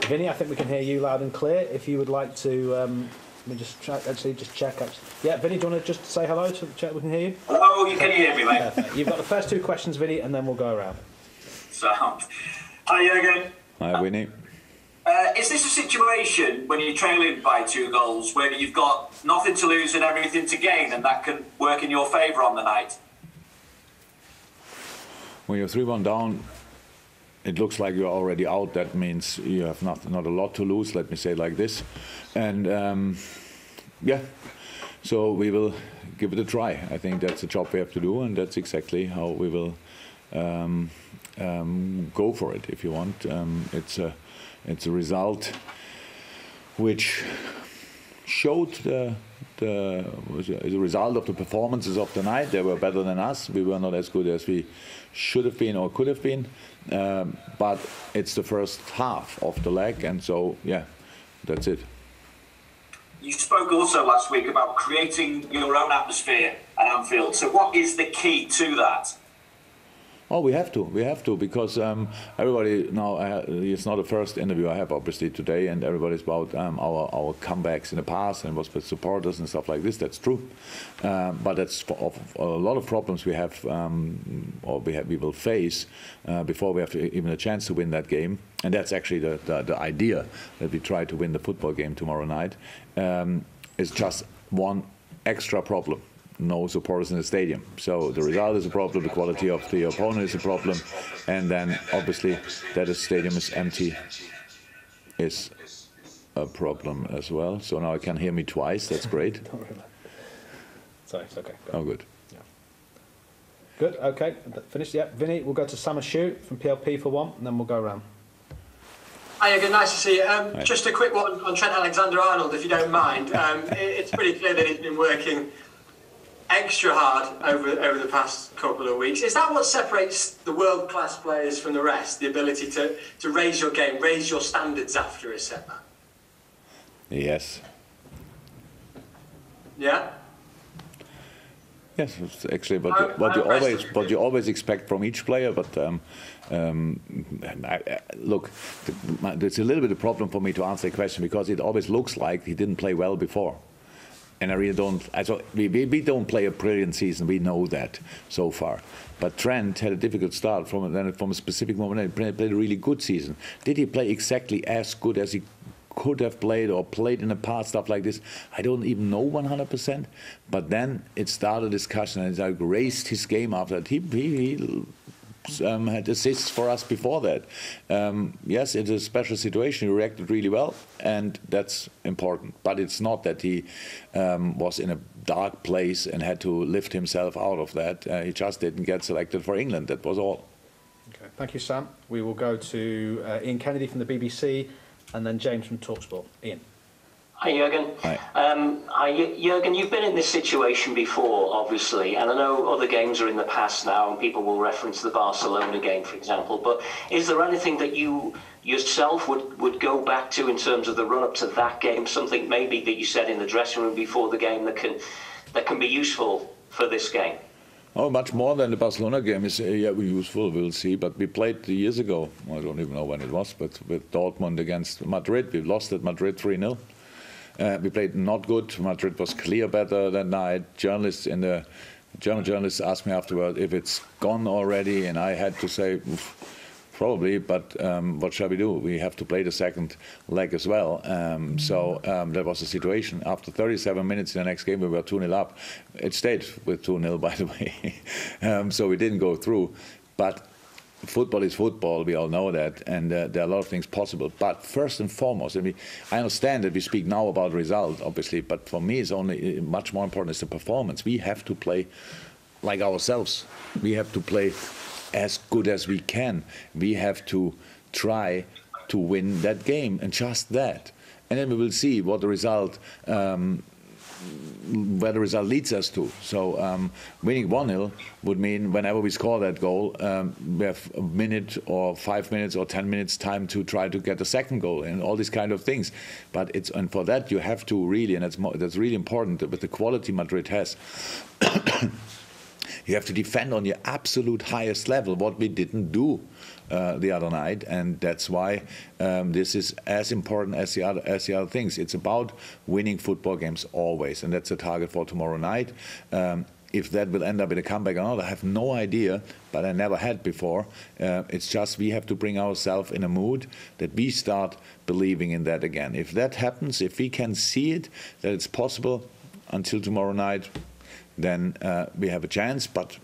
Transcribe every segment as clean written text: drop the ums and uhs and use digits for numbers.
Vinny, I think we can hear you loud and clear. If you would like to, let me just check. Yeah, Vinny, do you want to just say hello to check we can hear you? Hello, you can hear me, mate. Perfect. You've got the first two questions, Vinny, and then we'll go around. Sound. Hi, Jürgen. Hi, Vinny. Is this a situation when you're trailing by 2 goals where you've got nothing to lose and everything to gain, and that can work in your favour on the night? When you're 3-1 down, it looks like you're already out. That means you have not a lot to lose, let me say it like this. And yeah, so we will give it a try. I think that's the job we have to do, and that's exactly how we will go for it, if you want. It's a result which showed the result of the performances of the night. They were better than us. We were not as good as we should have been or could have been. But it's the first half of the leg, and so, yeah, that's it. You spoke also last week about creating your own atmosphere at Anfield. So what is the key to that? Oh, we have to, because everybody now, it's not the first interview I have, obviously, today, and everybody's about our comebacks in the past and what's with supporters and stuff like this. That's true. But that's a lot of problems we have, or we will face before we have even a chance to win that game. And that's actually the idea, that we try to win the football game tomorrow night. It's just one extra problem. No supporters in the stadium. So the result is a problem, the quality of the opponent is a problem, and then obviously that the stadium is empty is a problem as well. So now I can hear me twice, that's great. Sorry, it's okay. Oh, good. Yeah. Good, okay, finished, yeah. Vinny, we'll go to Samer Shoot from PLP for one, and then we'll go around. Hi, Jürgen, nice to see you. Just a quick one on Trent Alexander-Arnold, if you don't mind. It's pretty clear that he's been working extra hard over the past couple of weeks. Is that what separates the world-class players from the rest? The ability to raise your game, raise your standards after a setback? Yes. Yeah? Yes, actually, what you always expect from each player. But look, it's a little bit of a problem for me to answer the question, because it always looks like he didn't play well before. And I really don't. We don't play a brilliant season. We know that so far. But Trent had a difficult start from a specific moment. He played a really good season. Did he play exactly as good as he could have played or played in the past, stuff like this? I don't even know 100%. But then it started a discussion, and he raised his game after that. He had assists for us before that. Yes, it's a special situation. He reacted really well, and that's important. But it's not that he was in a dark place and had to lift himself out of that. He just didn't get selected for England. That was all. Okay, thank you, Sam. We will go to Ian Kennedy from the BBC, and then James from TalkSport. Ian. Hi, Jürgen. Hi. Jürgen, you've been in this situation before, obviously, and I know other games are in the past now, and people will reference the Barcelona game, for example, but is there anything that you yourself would go back to in terms of the run-up to that game, something maybe that you said in the dressing room before the game that can be useful for this game? Oh, much more than the Barcelona game is useful, we'll see. But we played years ago, I don't even know when it was, but with Dortmund against Madrid. We lost at Madrid 3-0. We played not good. Madrid was clear better that night. German journalists asked me afterward if it's gone already, and I had to say, probably, but what shall we do? We have to play the second leg as well. So that was the situation. After 37 minutes in the next game, we were 2-0 up. It stayed with 2-0, by the way. So we didn't go through. But football is football, we all know that, and there are a lot of things possible. But first and foremost, I understand that we speak now about result, obviously, but for me it's only much more important is the performance. We have to play like ourselves. We have to play as good as we can. We have to try to win that game, and just that. And then we will see what the result where the result leads us to. So winning 1-0 would mean whenever we score that goal, we have a minute or 5 minutes or 10 minutes time to try to get the second goal and all these kind of things. But and for that you have to really, and that's really important with the quality Madrid has. You have to defend on your absolute highest level, what we didn't do the other night, and that's why this is as important as the other things. It's about winning football games always, and that's the target for tomorrow night. If that will end up in a comeback or not, I have no idea, but I never had before. It's just we have to bring ourselves in a mood that we start believing in that again. If that happens, if we can see it, that it's possible until tomorrow night, then we have a chance, but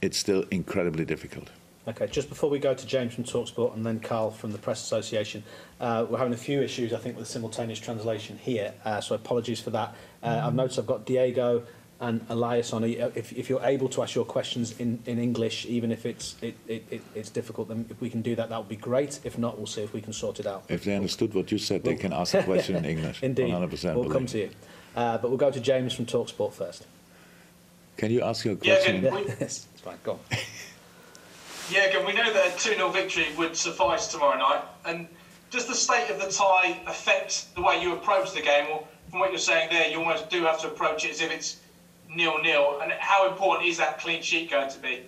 it's still incredibly difficult. Okay, just before we go to James from TalkSport and then Carl from the Press Association, we're having a few issues, I think, with simultaneous translation here, so apologies for that. I've noticed I've got Diego and Elias on. If you're able to ask your questions in English, even if it's difficult, then if we can do that, that would be great. If not, we'll see if we can sort it out. If they understood what you said, they can ask a question in English. Indeed. 100%. We'll come to you. But we'll go to James from TalkSport first. Can you ask your question? Yes, it's fine. Go on. Jürgen, we know that a 2-0 victory would suffice tomorrow night. And does the state of the tie affect the way you approach the game? Or from what you're saying there, you almost do have to approach it as if it's 0-0. And how important is that clean sheet going to be?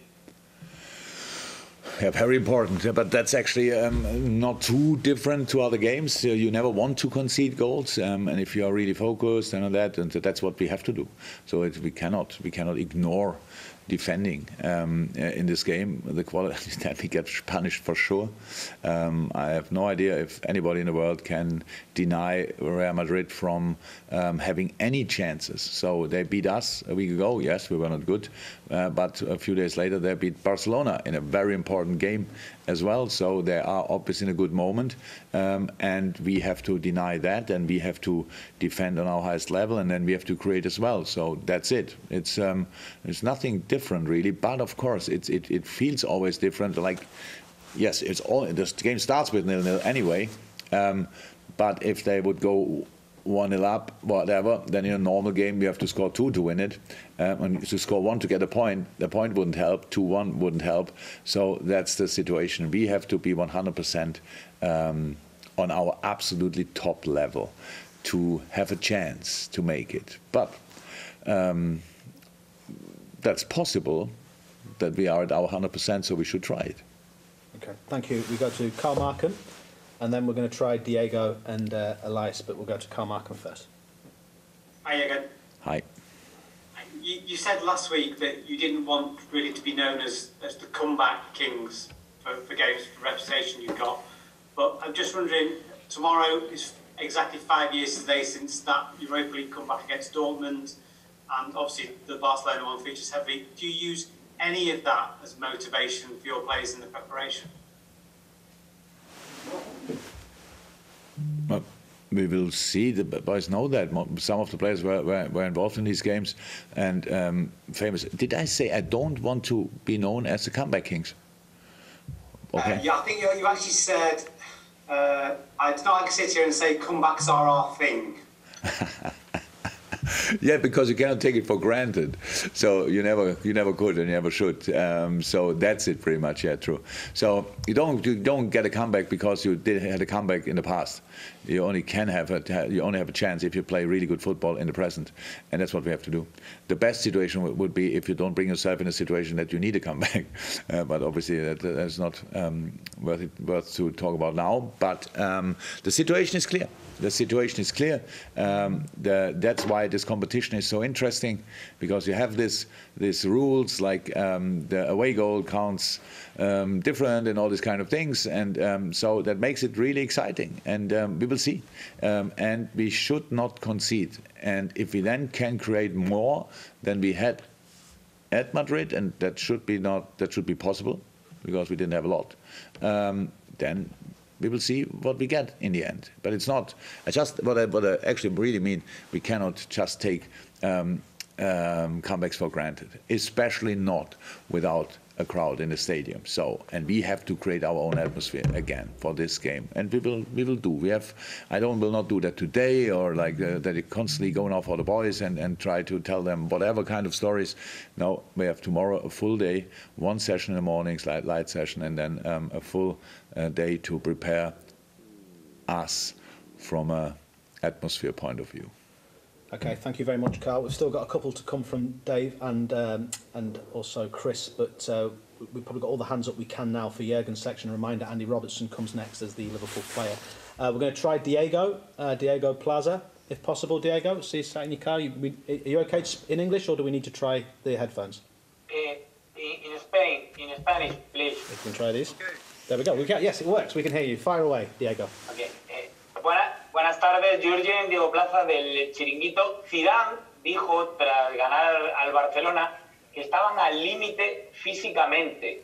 Yeah, very important, but that's actually not too different to other games. You never want to concede goals, and if you are really focused and all that, and that's what we have to do. So we cannot ignore defending in this game. The quality that we get punished for sure. I have no idea if anybody in the world can deny Real Madrid from having any chances. So they beat us a week ago. Yes, we were not good, but a few days later they beat Barcelona in a very important game as well. So they are obviously in a good moment, and we have to deny that, and we have to defend on our highest level, and then we have to create as well. So that's it. It's nothing different really, but of course it feels always different. Like, yes, it's all this game starts with 0-0 anyway, but if they would go 1-0 up, whatever, then in a normal game you have to score 2 to win it, and to score 1 to get a point, the point wouldn't help, 2-1 wouldn't help. So that's the situation. We have to be 100% on our absolutely top level to have a chance to make it. But that's possible that we are at our 100%, so we should try it. Okay, thank you. We go to Carl Markham, and then we're going to try Diego and Elias, but we'll go to Carl Markham first. Hi again. Hi. You said last week that you didn't want really to be known as the comeback kings for games, for reputation you've got. But I'm just wondering, tomorrow is exactly 5 years today since that Europa League comeback against Dortmund, and obviously the Barcelona one features heavily. Do you use any of that as motivation for your players in the preparation? Well, we will see. The boys know that some of the players were involved in these games and famous. Did I say I don't want to be known as the comeback kings? Okay. Yeah, I think you actually said, it's not like I sit here and say comebacks are our thing. Yeah, because you cannot take it for granted. So you never could and you never should. So that's it, pretty much. Yeah, true. So you don't get a comeback because you had a comeback in the past. You only have a chance if you play really good football in the present, and that's what we have to do. The best situation would be if you don't bring yourself in a situation that you need a comeback. But obviously that's not worth to talk about now. But the situation is clear. The situation is clear. That's why this competition is so interesting, because you have these rules like the away goal counts different and all these kind of things, and so that makes it really exciting. And we will see. And we should not concede. And if we then can create more than we had at Madrid, and that should be possible, because we didn't have a lot, then we will see what we get in the end. But it's not what I actually really mean. We cannot just take comebacks for granted, especially not without a crowd in the stadium. So, and we have to create our own atmosphere again for this game, and we will do. Will not do that today, or like that constantly going off for the boys and try to tell them whatever kind of stories. No, we have tomorrow a full day, one session in the morning, light session, and then a full day to prepare us from a atmosphere point of view. Okay, thank you very much, Carl. We've still got a couple to come from Dave and also Chris, but we've probably got all the hands up we can now for Jurgen's section. A reminder, Andy Robertson comes next as the Liverpool player. We're going to try Diego Plaza, if possible. Diego, see you sat in your car. Are you okay in English, or do we need to try the headphones? In Spanish, please. We can try these. Okay. There we go. Yes, it works. We can hear you. Fire away, Diego. Okay. Buenas tardes, Jürgen. Diego Plaza del Chiringuito. Zidane dijo tras ganar al Barcelona que estaban al límite físicamente.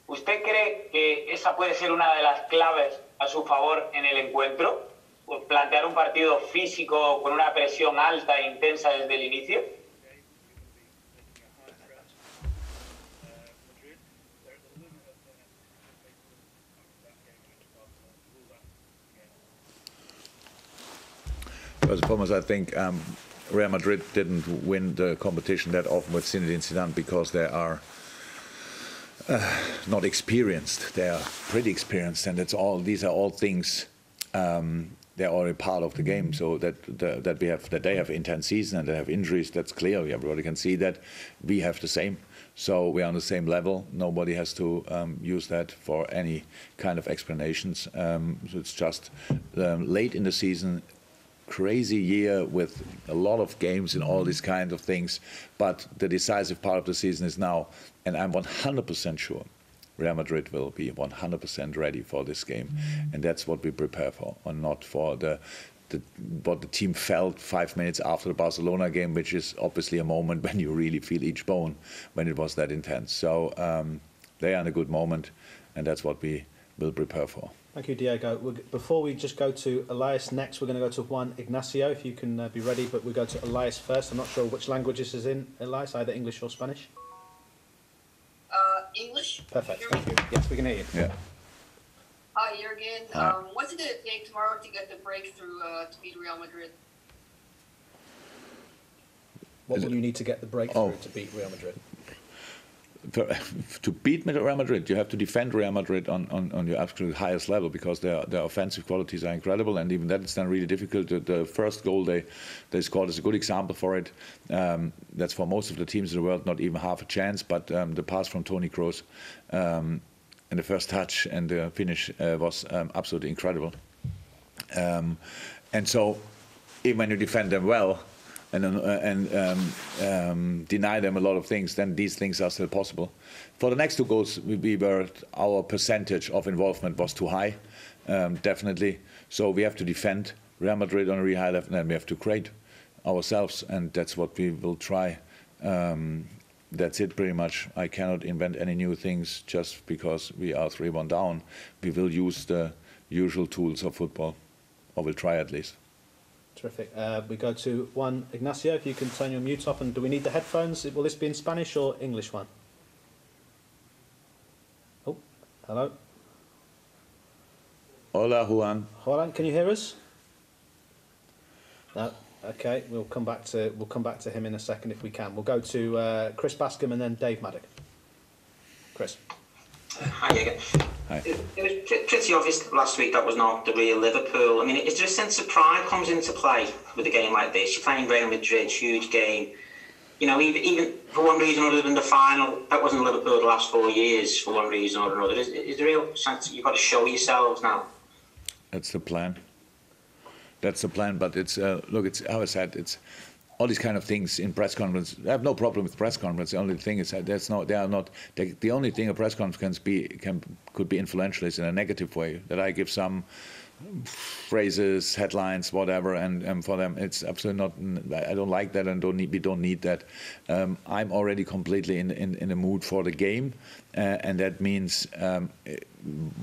¿Usted cree que esa puede ser una de las claves a su favor en el encuentro? ¿Plantear un partido físico con una presión alta e intensa desde el inicio? First and foremost, I think Real Madrid didn't win the competition that often with Zinedine Zidane because they are not experienced. They are pretty experienced, and these are all things. They're already part of the game. So that they have intense season and they have injuries. That's clear. Everybody can see that. We have the same. So we're on the same level. Nobody has to use that for any kind of explanations. So it's just late in the season. Crazy year with a lot of games and all these kinds of things, but the decisive part of the season is now, and I'm 100% sure Real Madrid will be 100% ready for this game, and that's what we prepare for, and not for what the team felt 5 minutes after the Barcelona game, which is obviously a moment when you really feel each bone when it was that intense. So they are in a good moment, and that's what we will prepare for. Thank you, Diego. Before we just go to Elias next, we're going to go to Juan Ignacio, if you can be ready, but we go to Elias first. I'm not sure which language this is in, Elias, either English or Spanish. English. Perfect, thank you. Yes, we can hear you. Yeah. Hi, Jurgen. What's it going to take tomorrow to get the breakthrough to beat Real Madrid? What will you need to get the breakthrough to beat Real Madrid? To beat Real Madrid, you have to defend Real Madrid on your absolute highest level because their offensive qualities are incredible, and even that is then really difficult. The first goal they scored is a good example for it. That's for most of the teams in the world not even half a chance, but the pass from Toni Kroos and the first touch and the finish was absolutely incredible. And so even when you defend them well, and deny them a lot of things, then these things are still possible. For the next two goals, our percentage of involvement was too high, definitely. So we have to defend Real Madrid on a really high level, and then we have to create ourselves, and that's what we will try. That's it, pretty much. I cannot invent any new things just because we are 3-1 down. We will use the usual tools of football, or we'll try at least. Terrific. We go to Juan Ignacio, if you can turn your mute off. And do we need the headphones? Will this be in Spanish or English, Juan? Oh, hello. Hola, Juan. Juan, can you hear us? No. Okay, we'll come back to him in a second if we can. We'll go to Chris Bascom and then Dave Maddock. Chris. Hi again. Hi. It was pretty obvious last week that was not the real Liverpool. I mean, is there a sense of pride comes into play with a game like this? You're playing Real Madrid, huge game. You know, even for one reason other than the final, that wasn't Liverpool the last 4 years for one reason or another. Is there a real sense that you've got to show yourselves now? That's the plan. That's the plan. But it's look, it's how I said, it's all these kind of things in press conference. I have no problem with press conference. The only thing is that the only thing a press conference could be influential is in a negative way. That I give some phrases, headlines, whatever, and for them it's absolutely not. I don't like that, and we don't need that. I'm already completely in the mood for the game, and that means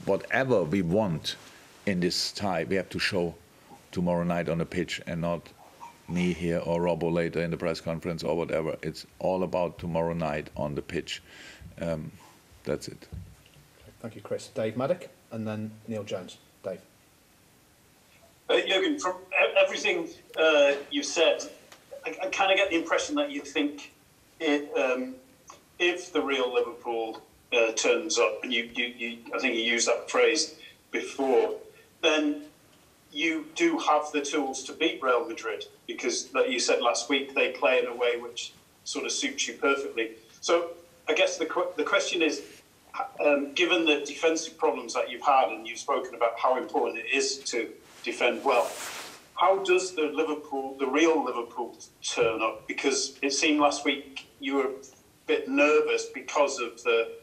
whatever we want in this tie, we have to show tomorrow night on the pitch, and not me here or Robbo later in the press conference or whatever. It's all about tomorrow night on the pitch. That's it. Thank you, Chris. Dave Maddock and then Neil Jones. Dave. Jürgen, from everything you've said, I kind of get the impression that you think if the real Liverpool turns up, and I think you used that phrase before, then you do have the tools to beat Real Madrid because, like you said last week, they play in a way which sort of suits you perfectly. So I guess the question is, given the defensive problems that you've had, and you've spoken about how important it is to defend well, how does the real Liverpool turn up? Because it seemed last week you were a bit nervous because of the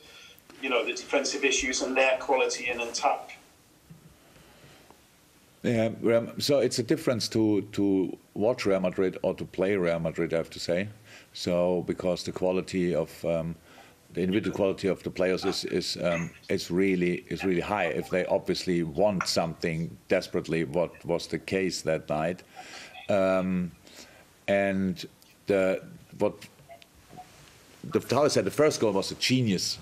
defensive issues and their quality in attack. Yeah, so it's a difference to watch Real Madrid or to play Real Madrid, I have to say. So because the quality of the individual quality of the players is really high. If they obviously want something desperately, what was the case that night, and how I said, the first goal was a genius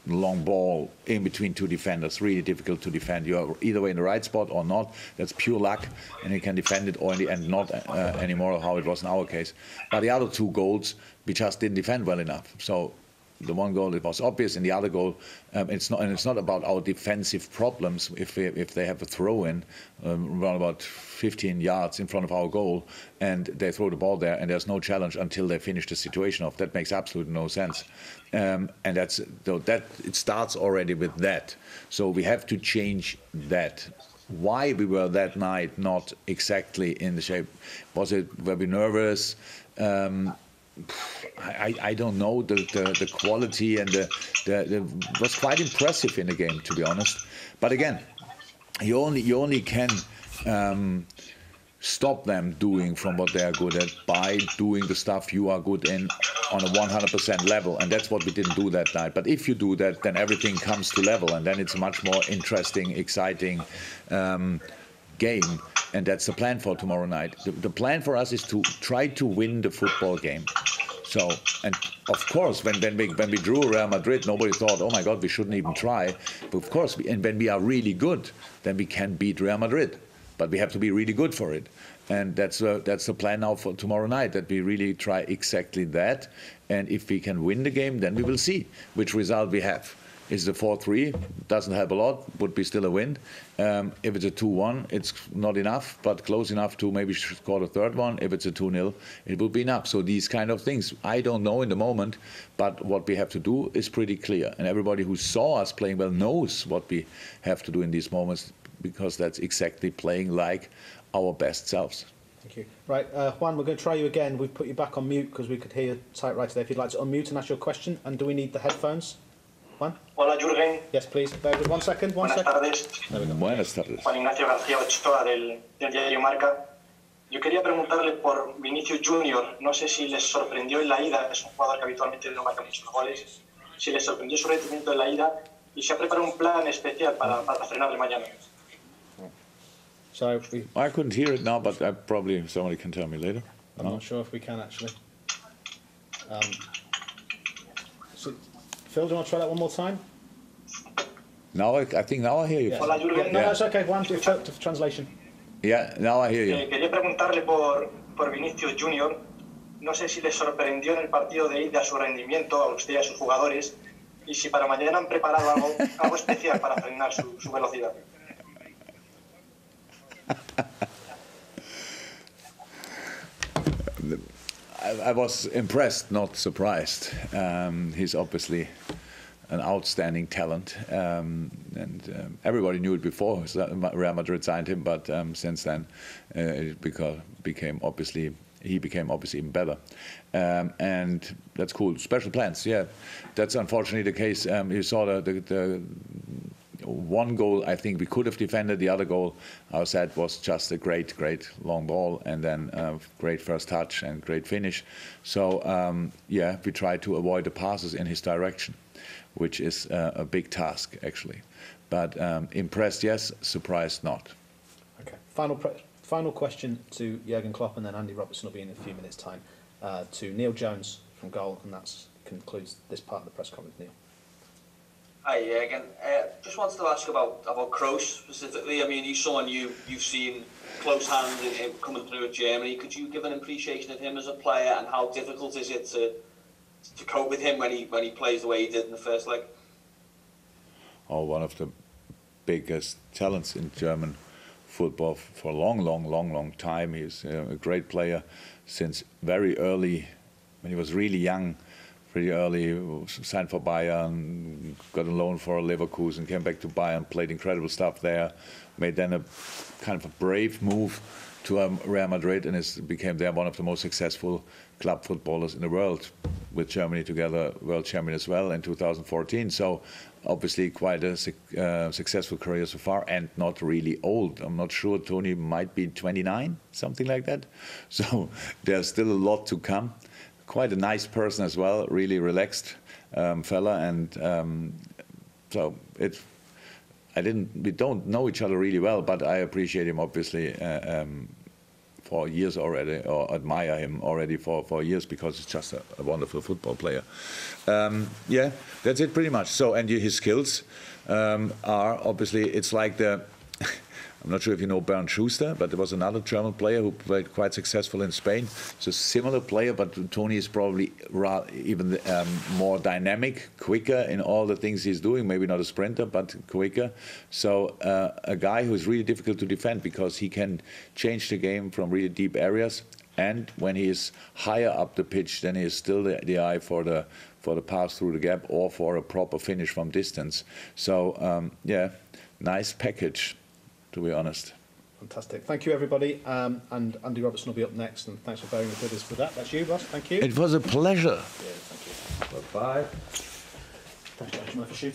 long ball in between two defenders, really difficult to defend. You are either way in the right spot or not. That's pure luck, and you can defend it, or in the end not anymore, how it was in our case. But the other two goals, we just didn't defend well enough. So the one goal, it was obvious, and the other goal, it's not about our defensive problems. If they have a throw in around about 15 yards in front of our goal, and they throw the ball there, and there's no challenge until they finish the situation off, that makes absolutely no sense. And it starts already with that. So we have to change that. Why we were that night not exactly in the shape? Were we nervous? I don't know. The quality and the was quite impressive in the game, to be honest. But again, you only can stop them doing from what they are good at by doing the stuff you are good in on a 100% level, and that's what we didn't do that night. But if you do that, then everything comes to level, and then it's a much more interesting, exciting game. And that's the plan for tomorrow night. The plan for us is to try to win the football game. So, and of course, when we drew Real Madrid, nobody thought, oh my God, we shouldn't even try. But of course, and when we are really good, then we can beat Real Madrid. But we have to be really good for it. And that's the plan now for tomorrow night, that we really try exactly that. And if we can win the game, then we will see which result we have. Is the 4-3, doesn't help a lot, would be still a win. If it's a 2-1, it's not enough, but close enough to maybe score the third one. If it's a 2-0, it will be enough. So these kind of things, I don't know in the moment, but what we have to do is pretty clear. And everybody who saw us playing well knows what we have to do in these moments, because that's exactly playing like our best selves. Thank you. Right, Juan, we're going to try you again. We've put you back on mute because we could hear you tight right there. If you'd like to unmute and ask your question, and do we need the headphones? Juan? Hola, Jürgen. Yes, please. Bear with 1 second. Buenas tardes. Buenas tardes. Juan Ignacio García Ochoa del diario Marca. Yo quería preguntarle por Vinicius Junior. No sé si les sorprendió en la ida, es un jugador que habitualmente no marca muchos goles, si les sorprendió su rendimiento en la ida y se ha preparado un plan especial para frenarle mañana. So I couldn't hear it now, but probably somebody can tell me later. I'm not sure if we can actually. Phil, do you want to try that one more time? Now I think now I hear you. Yeah. Hola, Jürgen. No, it's okay. One, do translation. Yeah, now I hear you. Quería preguntarle por Vinicius Junior. No sé si les sorprendió en el partido de ida su rendimiento a usted y a sus jugadores, y si para mañana han preparado algo especial para frenar su velocidad. I was impressed, not surprised. He's obviously an outstanding talent, and everybody knew it before Real Madrid signed him. But since then, it became obviously even better, and that's cool. Special plans, yeah. That's unfortunately the case. You saw the one goal I think we could have defended. The other goal, I said, was just a great long ball, and then great first touch and great finish. So yeah, we tried to avoid the passes in his direction, which is a big task actually. But impressed, yes. Surprised, not. Okay. Final question to Jurgen Klopp, and then Andy Robertson will be in a few minutes' time. To Neil Jones from goal, and that concludes this part of the press conference. Neil. Hi, Jurgen. Just wanted to ask about Kroos specifically. I mean, he's someone you've seen close hand in him coming through at Germany. Could you give an appreciation of him as a player, and how difficult is it to cope with him when he plays the way he did in the first leg? Oh, one of the biggest talents in German football for a long time. He's a great player since very early, when he was really young, pretty early, signed for Bayern, got a loan for Leverkusen, came back to Bayern, played incredible stuff there, made then a kind of a brave move to Real Madrid, and became there one of the most successful club footballers in the world, with Germany together, world champion as well in 2014. So obviously quite a successful career so far, and not really old. I'm not sure, Tony might be 29, something like that. So there's still a lot to come. Quite a nice person as well, really relaxed fella, and so we don't know each other really well, but I appreciate him obviously for years already, or admire him already for years, because he's just a wonderful football player. Yeah, that's it pretty much. So, and his skills are obviously, it's like I'm not sure if you know Bernd Schuster, but there was another German player who played quite successful in Spain. It's a similar player, but Tony is probably even more dynamic, quicker in all the things he's doing. Maybe not a sprinter, but quicker. So a guy who is really difficult to defend, because he can change the game from really deep areas. And when he is higher up the pitch, then he is still the eye for the pass through the gap, or for a proper finish from distance. So yeah, nice package, to be honest. Fantastic. Thank you, everybody. And Andy Robertson will be up next, and thanks for bearing with us for that. That's you, Ross. Thank you. It was a pleasure. Yeah, thank you. Bye-bye. Thanks, Josh, for shooting.